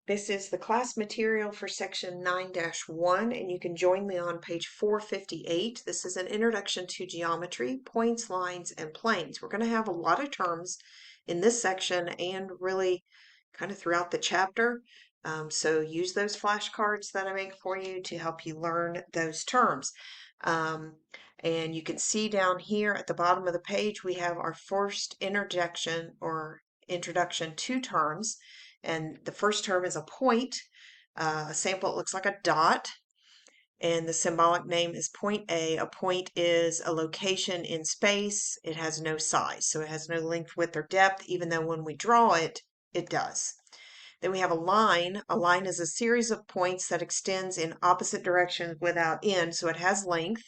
This is the class material for section 9-1, and you can join me on page 458. This is an introduction to geometry, points, lines, and planes. We're going to have a lot of terms in this section and really kind of throughout the chapter. So use those flashcards that I make for you to help you learn those terms. And you can see down here at the bottom of the page, we have our first introduction to terms. And the first term is a point. A sample, it looks like a dot. And the symbolic name is point A. A point is a location in space. It has no size, so it has no length, width, or depth, even though when we draw it, it does. Then we have a line. A line is a series of points that extends in opposite directions without end, so it has length.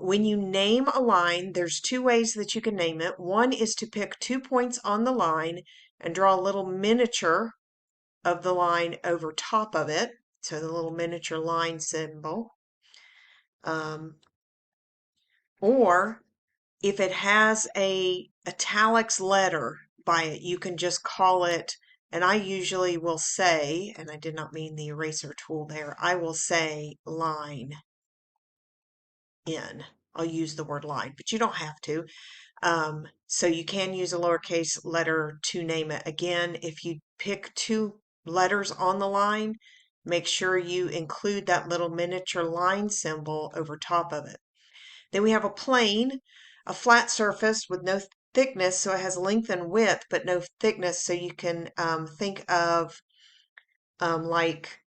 When you name a line, there's two ways that you can name it. One is to pick 2 points on the line and draw a little miniature of the line over top of it. So the little miniature line symbol. Or if it has a italics letter by it, you can just call it, and I usually will say, and I did not mean the eraser tool there, I will say line in. I'll use the word line, but you don't have to. So you can use a lowercase letter to name it. Again, if you pick 2 letters on the line, make sure you include that little miniature line symbol over top of it. Then we have a plane, a flat surface with no thickness, so it has length and width, but no thickness, so you can think of like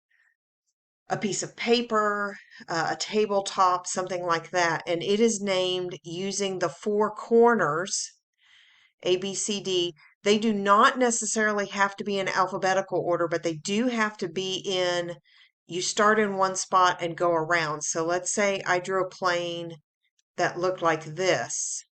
a piece of paper, a tabletop, something like that. And it is named using the 4 corners, A, B, C, D. They do not necessarily have to be in alphabetical order, but they do have to be in, you start in one spot and go around. So let's say I drew a plane that looked like this.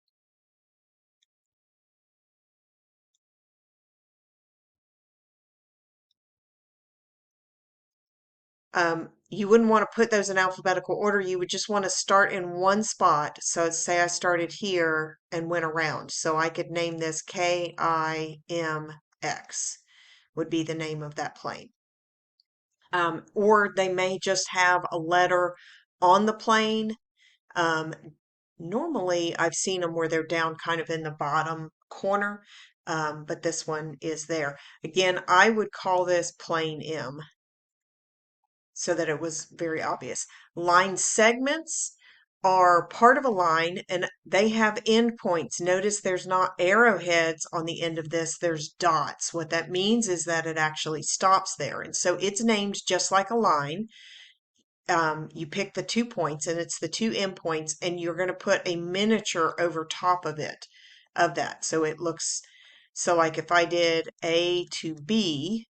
You wouldn't want to put those in alphabetical order. You would just want to start in one spot. So say I started here and went around. So I could name this KIMX would be the name of that plane. Or they may just have a letter on the plane. Normally I've seen them where they're down kind of in the bottom corner, but this one is there. Again, I would call this plane M, so that it was very obvious. Line segments are part of a line and they have endpoints. Notice there's not arrowheads on the end of this, there's dots. What that means is that it actually stops there. And so it's named just like a line. You pick the 2 points and it's the 2 endpoints, and you're going to put a miniature over top of it, of that. So it looks, so like if I did A to B,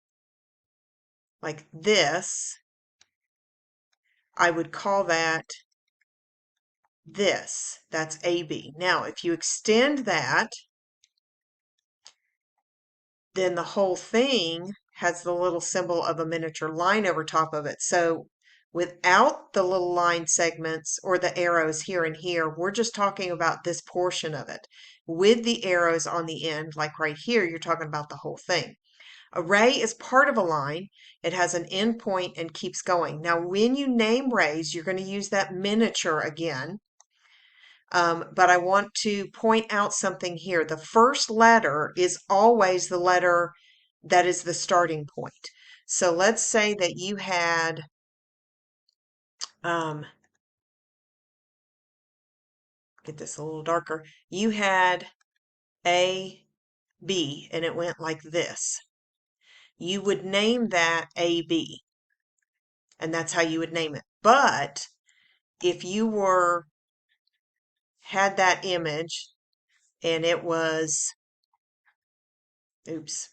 like this, I would call that this. That's AB. Now, if you extend that, then the whole thing has the little symbol of a miniature line over top of it. So without the little line segments or the arrows here and here, we're just talking about this portion of it. With the arrows on the end, like right here, you're talking about the whole thing. A ray is part of a line. It has an end point and keeps going. Now, when you name rays, you're going to use that miniature again. But I want to point out something here. The first letter is always the letter that is the starting point. So let's say that you had, get this a little darker, you had A, B, and it went like this. You would name that AB, and that's how you would name it. But if you had that image and it was, oops,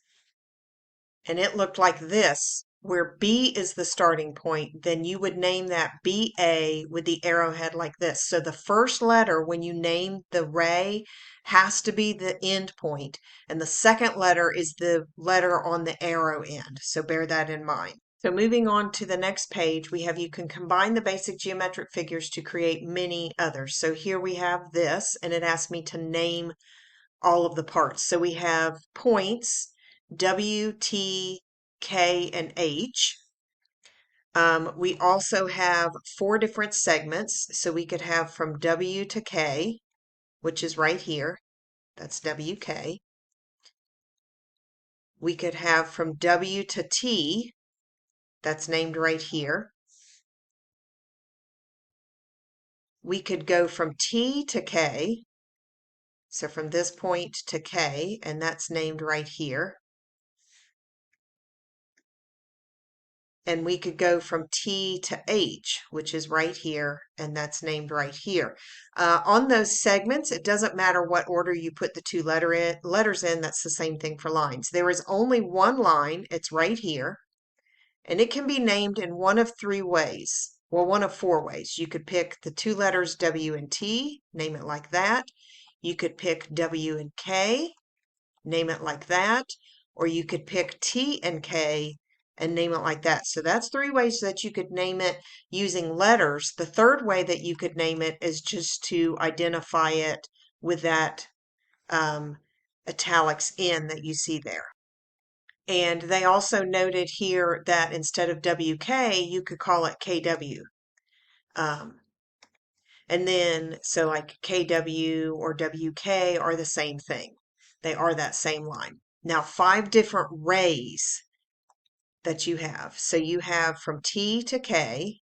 and it looked like this, where B is the starting point, then you would name that BA with the arrowhead like this. So the first letter when you name the ray has to be the end point, and the second letter is the letter on the arrow end. So bear that in mind. So moving on to the next page, we have you can combine the basic geometric figures to create many others. So here we have this, and it asked me to name all of the parts. So we have points, W, T, K, and H. We also have 4 different segments, so we could have from W to K, which is right here. That's WK. We could have from W to T, that's named right here. We could go from T to K, so from this point to K, and that's named right here. And we could go from T to H, which is right here, and that's named right here. On those segments, it doesn't matter what order you put the two letters in, that's the same thing for lines. There is only one line, it's right here, and it can be named in one of 3 ways. Well, one of 4 ways. You could pick the 2 letters W and T, name it like that. You could pick W and K, name it like that. Or you could pick T and K and name it like that. So that's 3 ways that you could name it using letters. The third way that you could name it is just to identify it with that italics N that you see there. And they also noted here that instead of WK, you could call it KW. And then, so like KW or WK are the same thing. They are that same line. Now, 5 different rays that you have. So you have from T to K.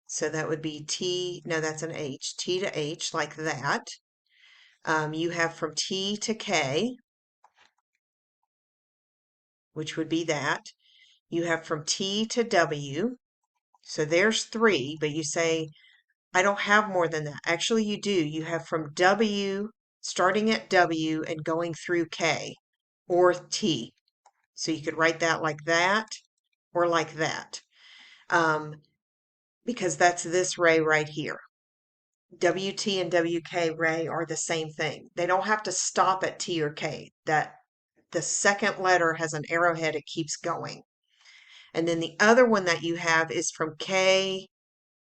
So that would be T, no, that's an H. T to H, like that. You have from T to K, which would be that. You have from T to W. So there's 3, but you say, I don't have more than that. Actually, you do. You have from W, starting at W and going through K or T. So you could write that like that or like that. Because that's this ray right here. WT and WK ray are the same thing. They don't have to stop at T or K. That the second letter has an arrowhead, it keeps going. And then the other one that you have is from K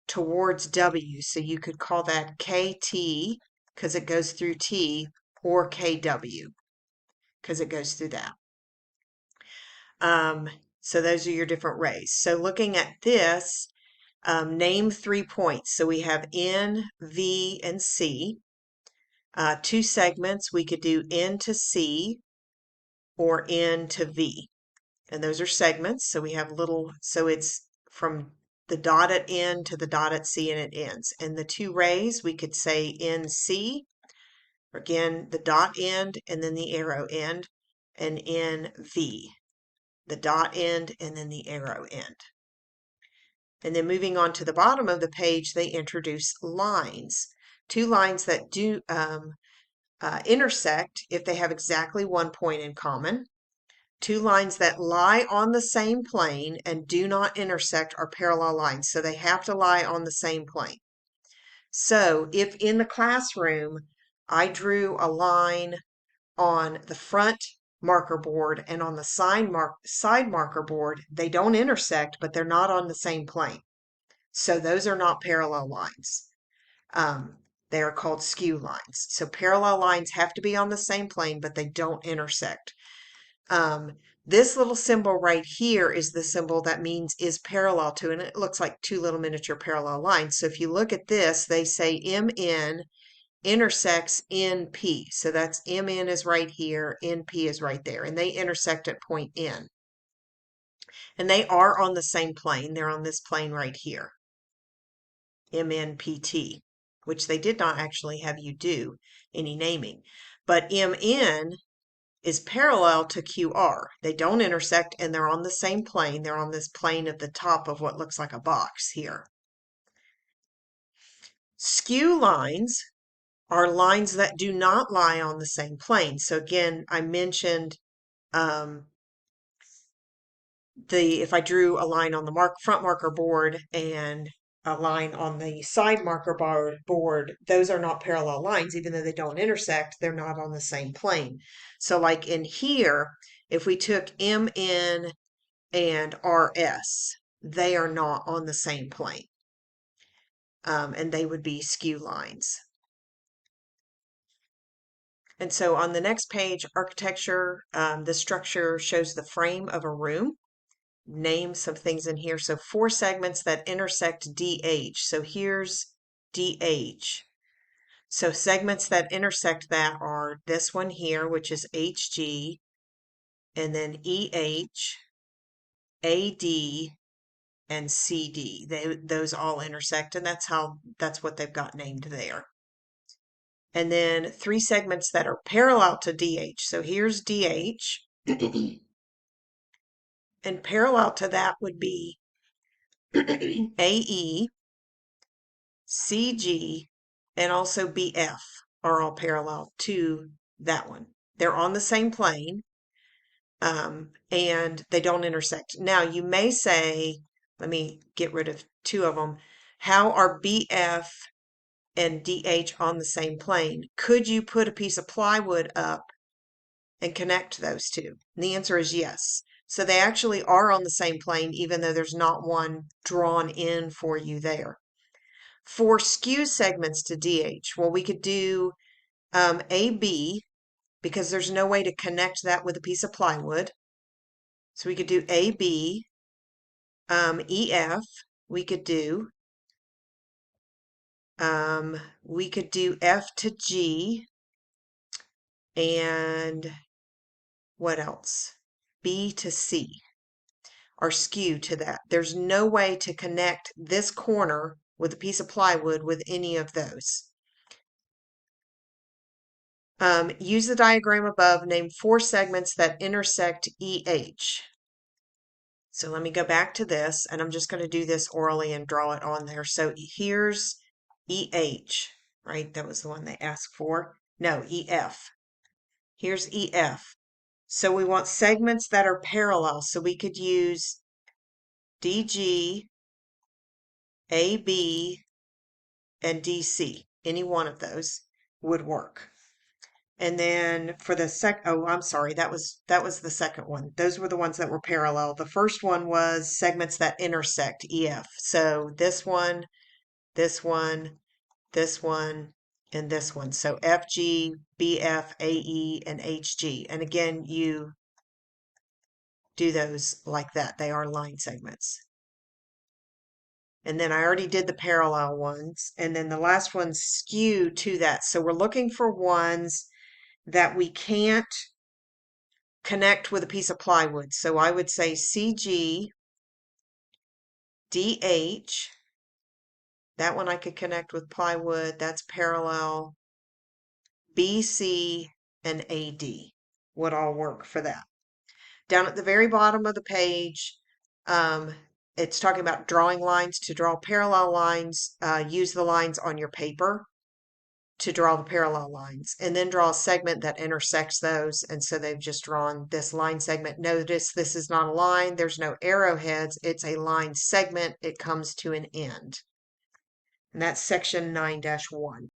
towards W. So you could call that KT because it goes through T, or KW because it goes through that. So those are your different rays. So looking at this, name 3 points. So we have N, V, and C. 2 segments, we could do N to C or N to V. And those are segments. So we have little, so it's from the dot at N to the dot at C and it ends. And the 2 rays, we could say NC, again, the dot end and then the arrow end, and NV, the dot end and then the arrow end. And then moving on to the bottom of the page, they introduce lines. 2 lines that do intersect if they have exactly 1 point in common. 2 lines that lie on the same plane and do not intersect are parallel lines. So they have to lie on the same plane. So if in the classroom I drew a line on the front marker board and on the side marker board, they don't intersect, but they're not on the same plane. So those are not parallel lines. They are called skew lines. So parallel lines have to be on the same plane, but they don't intersect. This little symbol right here is the symbol that means is parallel to, and it looks like 2 little miniature parallel lines. So if you look at this, they say MN intersects NP. So that's MN is right here, NP is right there, and they intersect at point N. And they are on the same plane. They're on this plane right here, MNPT, which they did not actually have you do any naming. But MN is parallel to QR. They don't intersect and they're on the same plane. They're on this plane at the top of what looks like a box here. Skew lines are lines that do not lie on the same plane. So again, I mentioned if I drew a line on the front marker board and a line on the side marker board, those are not parallel lines. Even though they don't intersect, they're not on the same plane. So like in here, if we took MN and RS, they are not on the same plane. And they would be skew lines. And so on the next page, architecture, the structure shows the frame of a room. Name some things in here. So 4 segments that intersect DH. So here's DH. So segments that intersect that are this one here, which is HG, and then EH, AD, and CD. Those all intersect, and that's what they've got named there. And then 3 segments that are parallel to DH. So here's DH, and parallel to that would be AE, CG, and also BF are all parallel to that one. They're on the same plane, and they don't intersect. Now, you may say, let me get rid of 2 of them. How are BF and DH on the same plane? Could you put a piece of plywood up and connect those 2? And the answer is yes. So they actually are on the same plane, even though there's not one drawn in for you there. For skew segments to DH, well, we could do AB, because there's no way to connect that with a piece of plywood. So we could do AB, EF, we could do F to G, and what else? B to C are skew to that. There's no way to connect this corner with a piece of plywood with any of those. Use the diagram above. Name 4 segments that intersect EH. So let me go back to this, and I'm just going to do this orally and draw it on there. So here's EH, right? That was the one they asked for. No, EF. Here's EF. So we want segments that are parallel. So we could use DG, AB, and DC. Any one of those would work. And then for the I'm sorry, that was the second one. Those were the ones that were parallel. The first one was segments that intersect, EF. So this one, this one, this one, and this one. So FG, BF, AE, and HG. And again, you do those like that. They are line segments. And then I already did the parallel ones. And then the last one's skew to that. So we're looking for ones that we can't connect with a piece of plywood. So I would say CG, DH, that one I could connect with plywood, that's parallel. BC and AD would all work for that. Down at the very bottom of the page, it's talking about drawing lines. To draw parallel lines, use the lines on your paper to draw the parallel lines, and then draw a segment that intersects those. And so they've just drawn this line segment. Notice this is not a line. There's no arrowheads. It's a line segment. It comes to an end. And that's section 9-1.